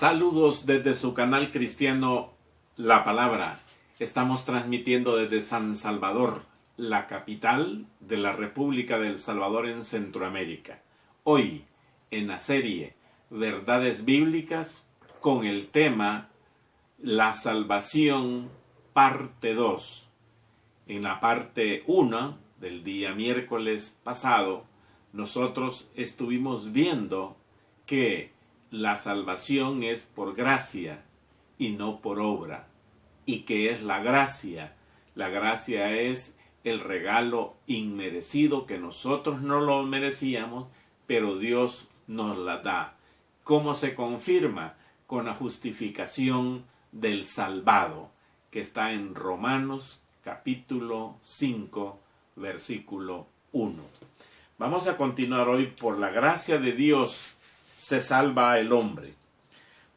Saludos desde su canal cristiano La Palabra. Estamos transmitiendo desde San Salvador, la capital de la República del Salvador en Centroamérica. Hoy, en la serie Verdades Bíblicas, con el tema La Salvación, parte 2. En la parte 1 del día miércoles pasado, nosotros estuvimos viendo que la salvación es por gracia y no por obra. ¿Y qué es la gracia? La gracia es el regalo inmerecido que nosotros no lo merecíamos, pero Dios nos la da. ¿Cómo se confirma? Con la justificación del salvado, que está en Romanos capítulo 5, versículo 1. Vamos a continuar hoy. Por la gracia de Dios se salva el hombre.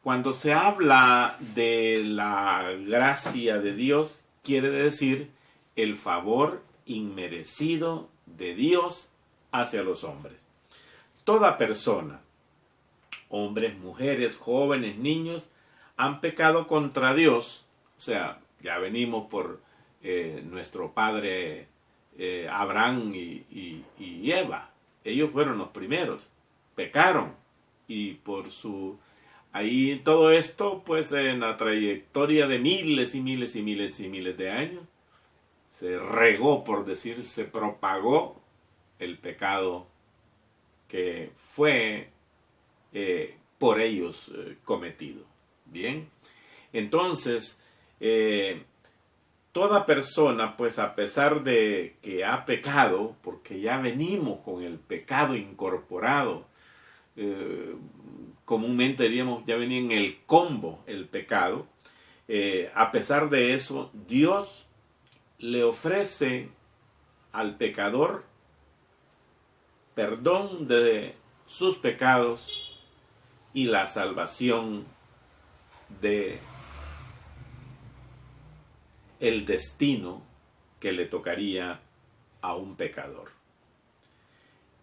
Cuando se habla de la gracia de Dios, quiere decir el favor inmerecido de Dios hacia los hombres. Toda persona, hombres, mujeres, jóvenes, niños, han pecado contra Dios. O sea, ya venimos por nuestro padre Abraham y Eva. Ellos fueron los primeros, pecaron. Y por su... Ahí todo esto, pues en la trayectoria de miles y miles y miles y miles de años, se regó, por decir, se propagó el pecado que fue por ellos cometido. Bien, entonces, toda persona, pues a pesar de que ha pecado, porque ya venimos con el pecado incorporado, comúnmente diríamos, ya venía en el combo el pecado. A pesar de eso, Dios le ofrece al pecador perdón de sus pecados y la salvación de el destino que le tocaría a un pecador.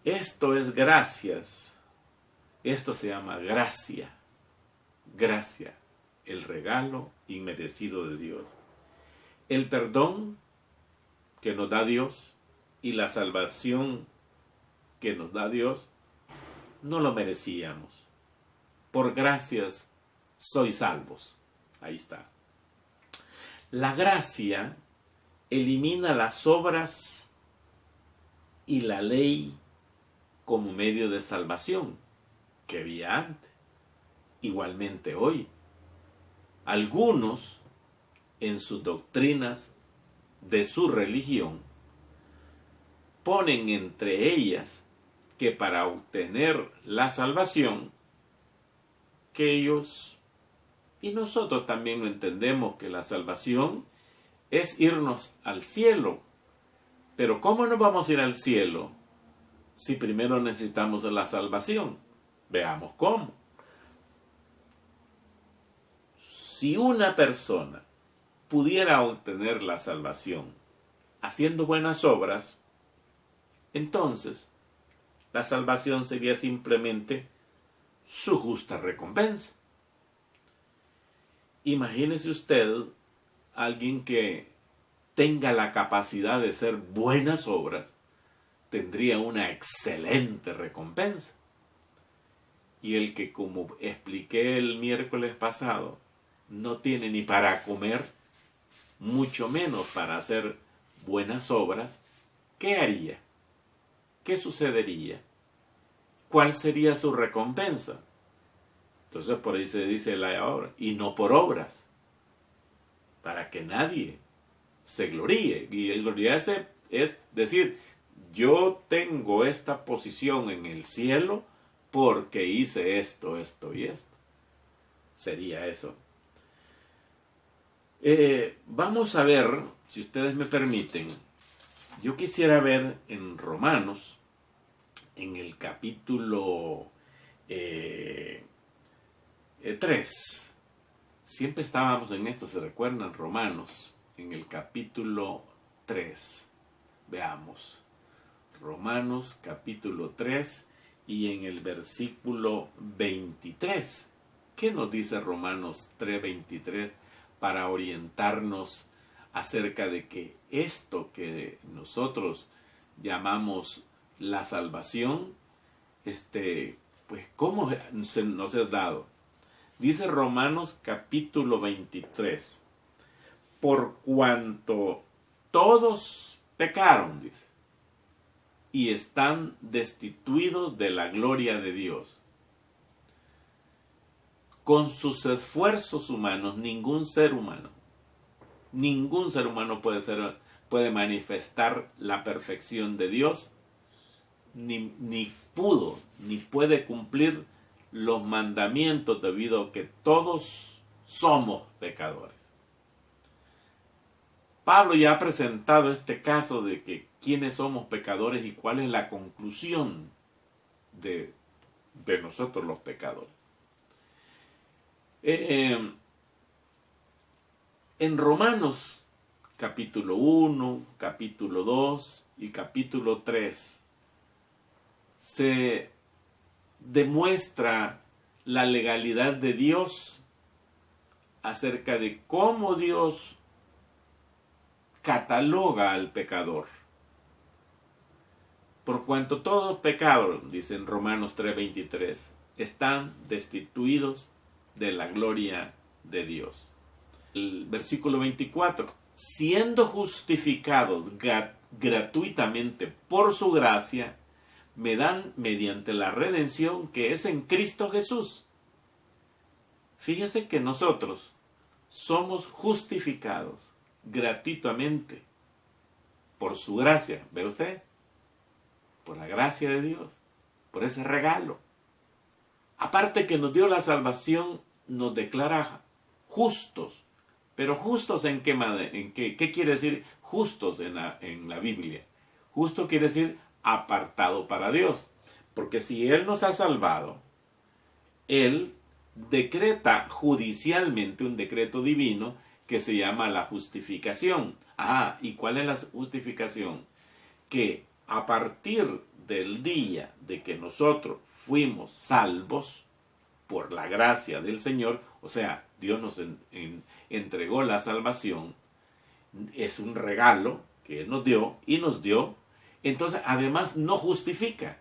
Esto es gracias. Esto se llama gracia. Gracia, el regalo inmerecido de Dios. El perdón que nos da Dios y la salvación que nos da Dios, no lo merecíamos. Por gracias sois salvos. Ahí está. La gracia elimina las obras y la ley como medio de salvación que había antes. Igualmente hoy, algunos en sus doctrinas de su religión ponen entre ellas que para obtener la salvación, que ellos y nosotros también lo entendemos, que la salvación es irnos al cielo. Pero ¿cómo nos vamos a ir al cielo si primero necesitamos la salvación? Veamos cómo. Si una persona pudiera obtener la salvación haciendo buenas obras, entonces la salvación sería simplemente su justa recompensa. Imagínese usted alguien que tenga la capacidad de hacer buenas obras, tendría una excelente recompensa. Y el que, como expliqué el miércoles pasado, no tiene ni para comer, mucho menos para hacer buenas obras, ¿qué haría? ¿Qué sucedería? ¿Cuál sería su recompensa? Entonces por ahí se dice la obra, y no por obras, para que nadie se gloríe. Y el gloriarse es decir, yo tengo esta posición en el cielo porque hice esto, esto y esto. Sería eso. Vamos a ver, si ustedes me permiten, yo quisiera ver en Romanos, en el capítulo 3. Siempre estábamos en esto, ¿se recuerdan? Romanos, en el capítulo 3. Veamos. Romanos capítulo 3 y en el versículo 23. ¿Qué nos dice Romanos 3:23 para orientarnos acerca de que esto que nosotros llamamos la salvación, pues cómo nos es dado? Dice Romanos capítulo 23, por cuanto todos pecaron, dice, y están destituidos de la gloria de Dios. Con sus esfuerzos humanos, ningún ser humano puede manifestar la perfección de Dios, ni puede cumplir los mandamientos, debido a que todos somos pecadores. Pablo ya ha presentado este caso de que quiénes somos pecadores y cuál es la conclusión de nosotros los pecadores. En Romanos capítulo 1, capítulo 2 y capítulo 3 se demuestra la legalidad de Dios acerca de cómo Dios cataloga al pecador. Por cuanto todos pecados, dice en Romanos 3:23, están destituidos de la gloria de Dios. El versículo 24, siendo justificados gratuitamente por su gracia, me dan mediante la redención que es en Cristo Jesús. Fíjese que nosotros somos justificados gratuitamente por su gracia. ¿Ve usted? Por la gracia de Dios, por ese regalo. Aparte que nos dio la salvación, nos declara justos. Pero justos ¿en qué? ¿Qué quiere decir justos en la Biblia? Justo quiere decir apartado para Dios. Porque si Él nos ha salvado, Él decreta judicialmente un decreto divino que se llama la justificación. ¿Y cuál es la justificación? Que a partir del día de que nosotros fuimos salvos por la gracia del Señor, o sea, Dios nos entregó la salvación, es un regalo que Él nos dio, entonces además no justifica.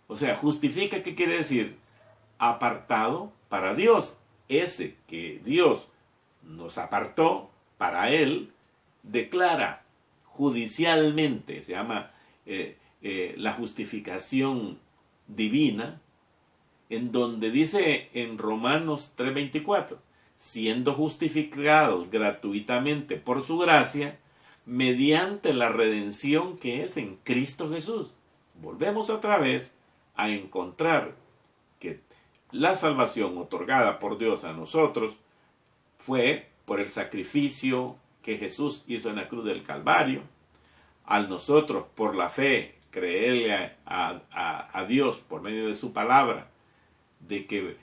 O sea, justifica, ¿qué quiere decir? Apartado para Dios. Ese que Dios nos apartó para Él, declara judicialmente, se llama la justificación divina, en donde dice en Romanos 3:24, siendo justificados gratuitamente por su gracia, mediante la redención que es en Cristo Jesús. Volvemos otra vez a encontrar que la salvación otorgada por Dios a nosotros fue por el sacrificio que Jesús hizo en la cruz del Calvario. Al nosotros, por la fe, creerle a Dios por medio de su palabra, de que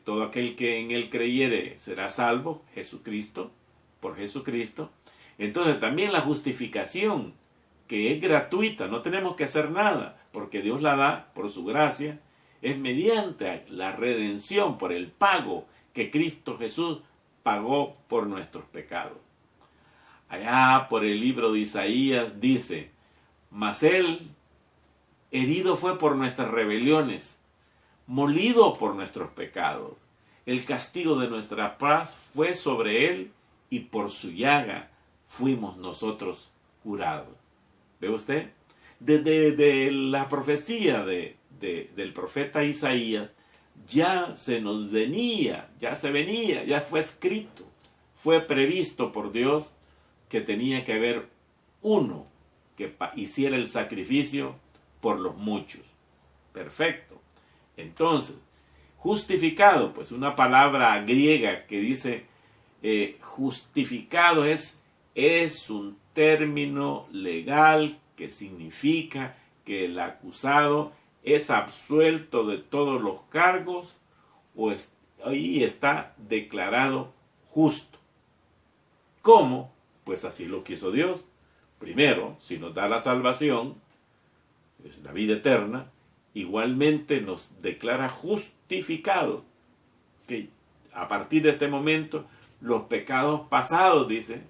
todo aquel que en Él creyere será salvo, por Jesucristo. Entonces también la justificación, que es gratuita, no tenemos que hacer nada, porque Dios la da por su gracia, es mediante la redención, por el pago que Cristo Jesús pagó por nuestros pecados. Allá por el libro de Isaías dice, mas Él herido fue por nuestras rebeliones, molido por nuestros pecados. El castigo de nuestra paz fue sobre Él, y por su llaga fuimos nosotros curados. ¿Ve usted? Desde la profecía del profeta Isaías, ya fue escrito, fue previsto por Dios que tenía que haber uno que hiciera el sacrificio por los muchos. Perfecto. Entonces, justificado, pues una palabra griega que dice justificado es un término legal que significa que el acusado es absuelto de todos los cargos y está declarado justo. ¿Cómo? Pues así lo quiso Dios. Primero, si nos da la salvación, es la vida eterna, igualmente nos declara justificados que a partir de este momento los pecados pasados, dice,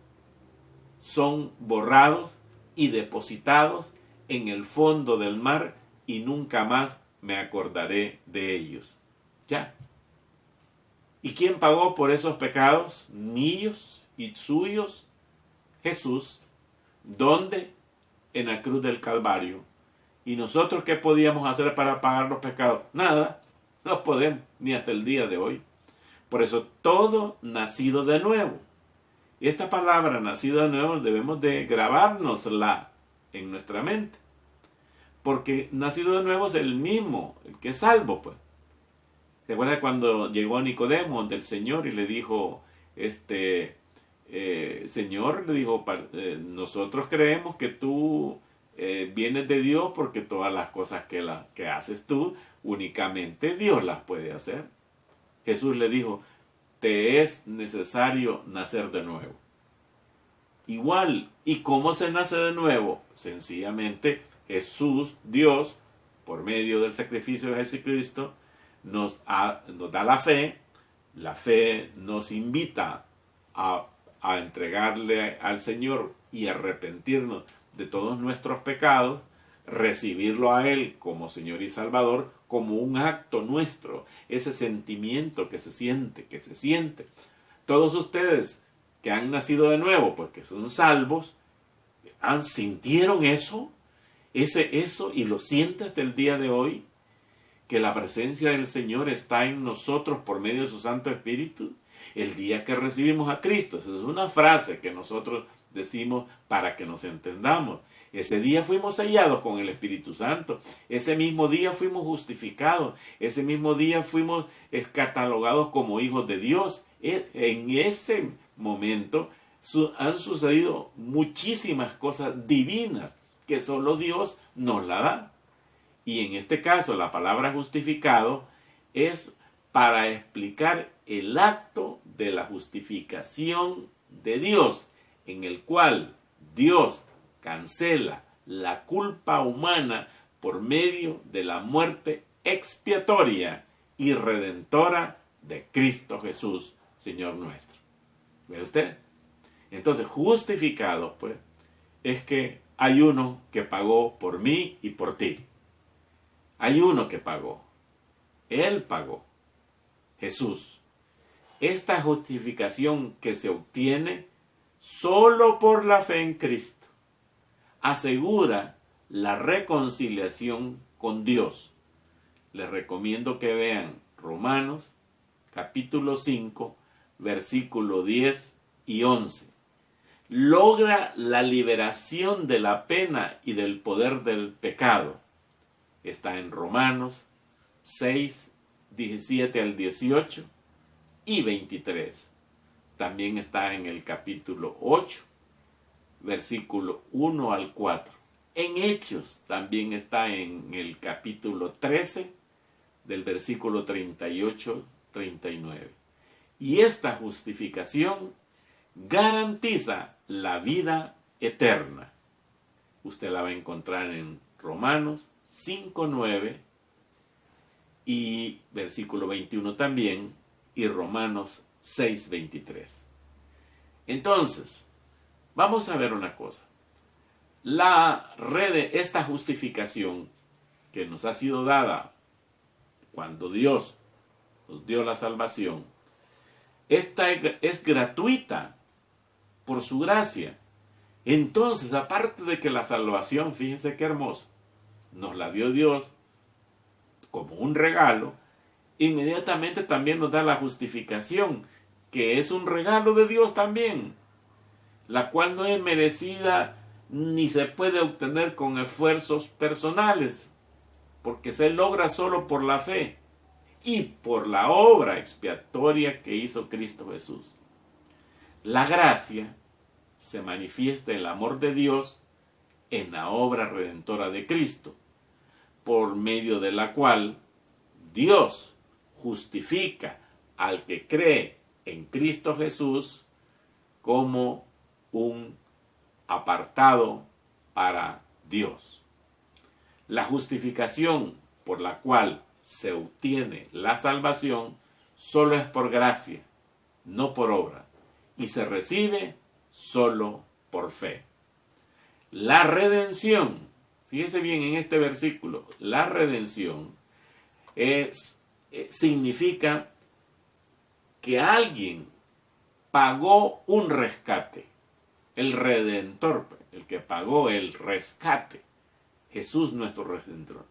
son borrados y depositados en el fondo del mar y nunca más me acordaré de ellos. Ya. ¿Y quién pagó por esos pecados míos y suyos? Jesús. ¿Dónde? En la cruz del Calvario. ¿Y nosotros qué podíamos hacer para pagar los pecados? Nada. No podemos, ni hasta el día de hoy. Por eso todo nacido de nuevo. Y esta palabra nacido de nuevo debemos de grabárnosla en nuestra mente. Porque nacido de nuevo es el mismo, el que es salvo, pues. ¿Se acuerdan cuando llegó Nicodemo del Señor y le dijo, Señor, le dijo, nosotros creemos que tú vienes de Dios porque todas las cosas que haces tú, únicamente Dios las puede hacer? Jesús le dijo, te es necesario nacer de nuevo. Igual, ¿y cómo se nace de nuevo? Sencillamente, Jesús, Dios, por medio del sacrificio de Jesucristo, nos da la fe nos invita a entregarle al Señor y arrepentirnos de todos nuestros pecados, recibirlo a Él como Señor y Salvador, como un acto nuestro, ese sentimiento que se siente. Todos ustedes que han nacido de nuevo, pues que son salvos, sintieron eso y lo sienten hasta el día de hoy, que la presencia del Señor está en nosotros por medio de su Santo Espíritu, el día que recibimos a Cristo. Esa es una frase que nosotros decimos para que nos entendamos. Ese día fuimos sellados con el Espíritu Santo. Ese mismo día fuimos justificados. Ese mismo día fuimos catalogados como hijos de Dios. En ese momento han sucedido muchísimas cosas divinas que solo Dios nos la da. Y en este caso la palabra justificado es para explicar el acto de la justificación de Dios, en el cual Dios cancela la culpa humana por medio de la muerte expiatoria y redentora de Cristo Jesús, Señor nuestro. ¿Ve usted? Entonces, justificado, pues, es que hay uno que pagó por mí y por ti. Hay uno que pagó. Él pagó. Jesús. Esta justificación que se obtiene solo por la fe en Cristo asegura la reconciliación con Dios. Les recomiendo que vean Romanos capítulo 5, versículo 10 y 11. Logra la liberación de la pena y del poder del pecado. Está en Romanos 6, 17 al 18 y 23. También está en el capítulo 8, versículo 1 al 4. En Hechos también está en el capítulo 13, del versículo 38-39. Y esta justificación garantiza la vida eterna. Usted la va a encontrar en Romanos 5:9 y versículo 21 también, y Romanos 6:23. Entonces, vamos a ver una cosa. Esta justificación que nos ha sido dada cuando Dios nos dio la salvación, esta es gratuita por su gracia. Entonces, aparte de que la salvación, fíjense qué hermoso, nos la dio Dios como un regalo, inmediatamente también nos da la justificación, que es un regalo de Dios también, la cual no es merecida ni se puede obtener con esfuerzos personales, porque se logra solo por la fe y por la obra expiatoria que hizo Cristo Jesús. La gracia se manifiesta el amor de Dios en la obra redentora de Cristo, por medio de la cual Dios justifica al que cree en Cristo Jesús como un apartado para Dios. La justificación por la cual se obtiene la salvación solo es por gracia, no por obra, y se recibe solo por fe. La redención, fíjese bien en este versículo, la redención significa que alguien pagó un rescate, el Redentor, el que pagó el rescate, Jesús nuestro Redentor.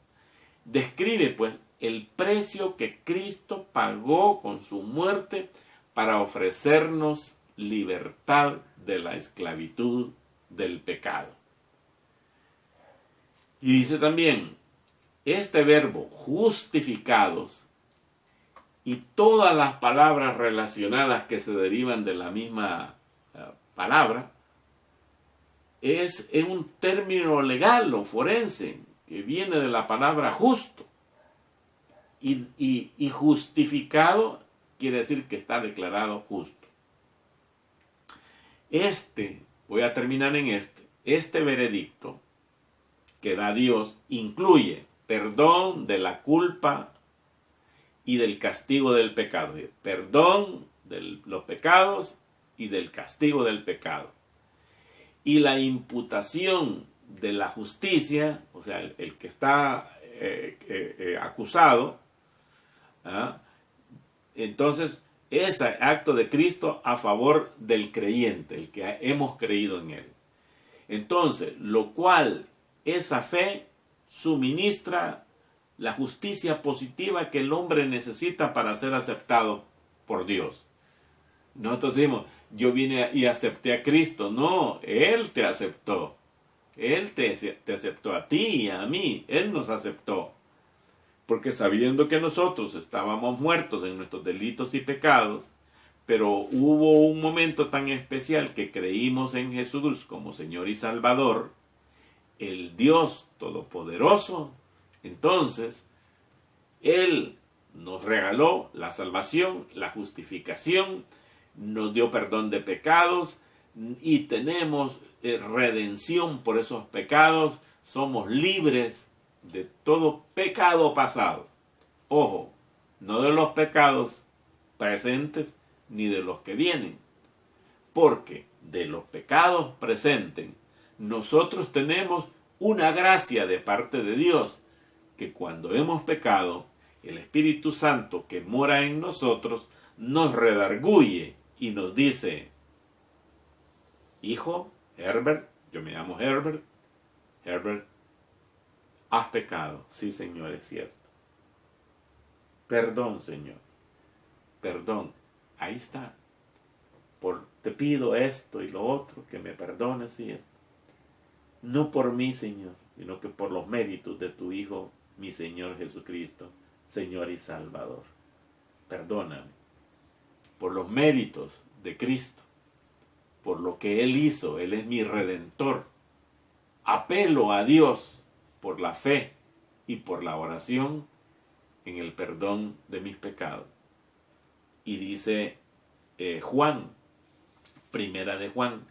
Describe pues el precio que Cristo pagó con su muerte para ofrecernos libertad de la esclavitud del pecado. Y dice también, este verbo justificados y todas las palabras relacionadas que se derivan de la misma palabra es un término legal o forense que viene de la palabra justo. Y justificado quiere decir que está declarado justo. Voy a terminar en este veredicto que da Dios incluye perdón de la culpa y del castigo del pecado. Perdón de los pecados y del castigo del pecado. Y la imputación de la justicia, o sea, el que está acusado, entonces ese acto de Cristo a favor del creyente, el que hemos creído en él. Entonces, lo cual esa fe suministra la justicia positiva que el hombre necesita para ser aceptado por Dios. Nosotros decimos, yo vine y acepté a Cristo. No, Él te aceptó. Él te aceptó a ti y a mí. Él nos aceptó. Porque sabiendo que nosotros estábamos muertos en nuestros delitos y pecados, pero hubo un momento tan especial que creímos en Jesús como Señor y Salvador, el Dios Todopoderoso, entonces, Él nos regaló la salvación, la justificación, nos dio perdón de pecados y tenemos redención por esos pecados, somos libres de todo pecado pasado. Ojo, no de los pecados presentes ni de los que vienen, porque de los pecados presentes nosotros tenemos una gracia de parte de Dios, que cuando hemos pecado, el Espíritu Santo que mora en nosotros nos redarguye y nos dice, hijo, Herbert, yo me llamo Herbert, has pecado. Sí, Señor, es cierto. Perdón, Señor, perdón, ahí está. Te pido esto y lo otro, que me perdones y esto. No por mí, Señor, sino que por los méritos de tu Hijo, mi Señor Jesucristo, Señor y Salvador. Perdóname por los méritos de Cristo, por lo que Él hizo. Él es mi Redentor. Apelo a Dios por la fe y por la oración en el perdón de mis pecados. Y dice Juan, primera de Juan,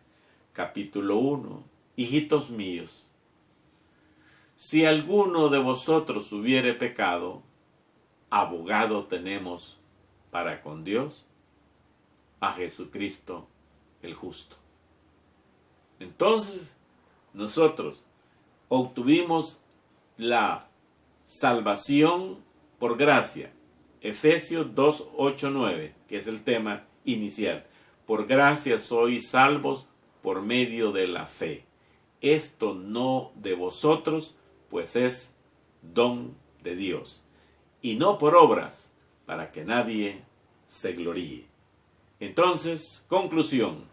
capítulo 1, hijitos míos, si alguno de vosotros hubiere pecado, abogado tenemos para con Dios, a Jesucristo el justo. Entonces, nosotros obtuvimos la salvación por gracia. Efesios 2, 8, 9, que es el tema inicial. Por gracia sois salvos por medio de la fe. Esto no de vosotros, pues es don de Dios. Y no por obras, para que nadie se gloríe. Entonces, conclusión.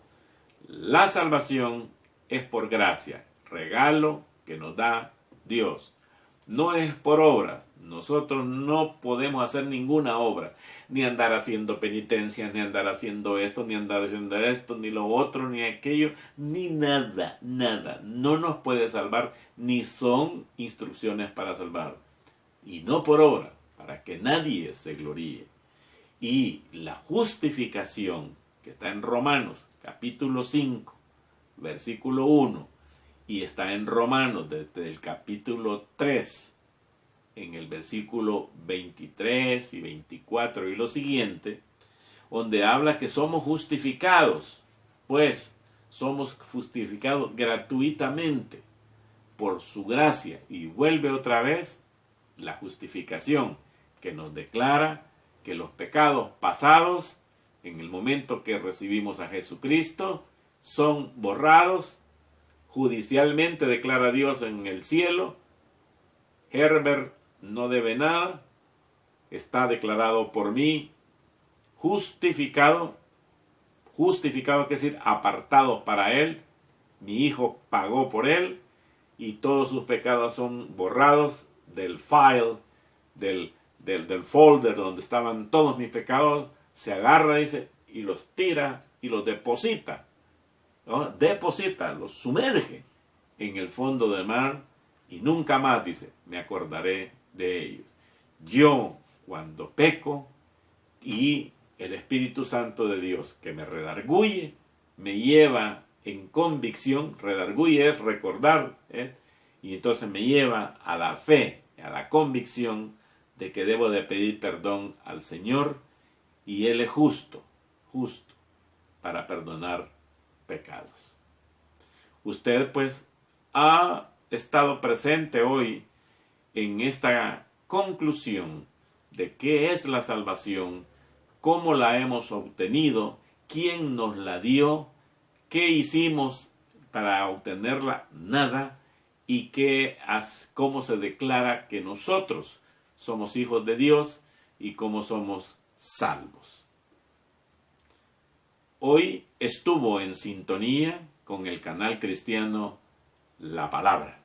La salvación es por gracia, regalo que nos da Dios. No es por obras. Nosotros no podemos hacer ninguna obra, ni andar haciendo penitencias, ni andar haciendo esto, ni andar haciendo esto, ni lo otro, ni aquello, ni nada, nada. No nos puede salvar, ni son instrucciones para salvar. Y no por obra, para que nadie se gloríe. Y la justificación, que está en Romanos, capítulo 5, versículo 1, y está en Romanos desde el capítulo 3, en el versículo 23 y 24 y lo siguiente, donde habla que somos justificados, pues somos justificados gratuitamente por su gracia, y vuelve otra vez la justificación que nos declara que los pecados pasados, en el momento que recibimos a Jesucristo, son borrados. Judicialmente declara Dios en el cielo: Herbert no debe nada, está declarado por mí justificado. Justificado quiere decir apartado para él. Mi hijo pagó por él y todos sus pecados son borrados del file, del folder donde estaban todos mis pecados. Se agarra, dice, y los tira y los deposita, ¿no? Deposita, los sumerge en el fondo del mar, y nunca más, dice, me acordaré de ellos. Yo, cuando peco, y el Espíritu Santo de Dios que me redarguye, me lleva en convicción. Redarguye es recordar, y entonces me lleva a la fe, a la convicción de que debo de pedir perdón al Señor, y Él es justo para perdonar pecados. Usted pues ha estado presente hoy en esta conclusión de qué es la salvación, cómo la hemos obtenido, quién nos la dio, qué hicimos para obtenerla, nada, y cómo se declara que nosotros somos hijos de Dios y cómo somos salvos. Hoy estuvo en sintonía con el canal cristiano La Palabra.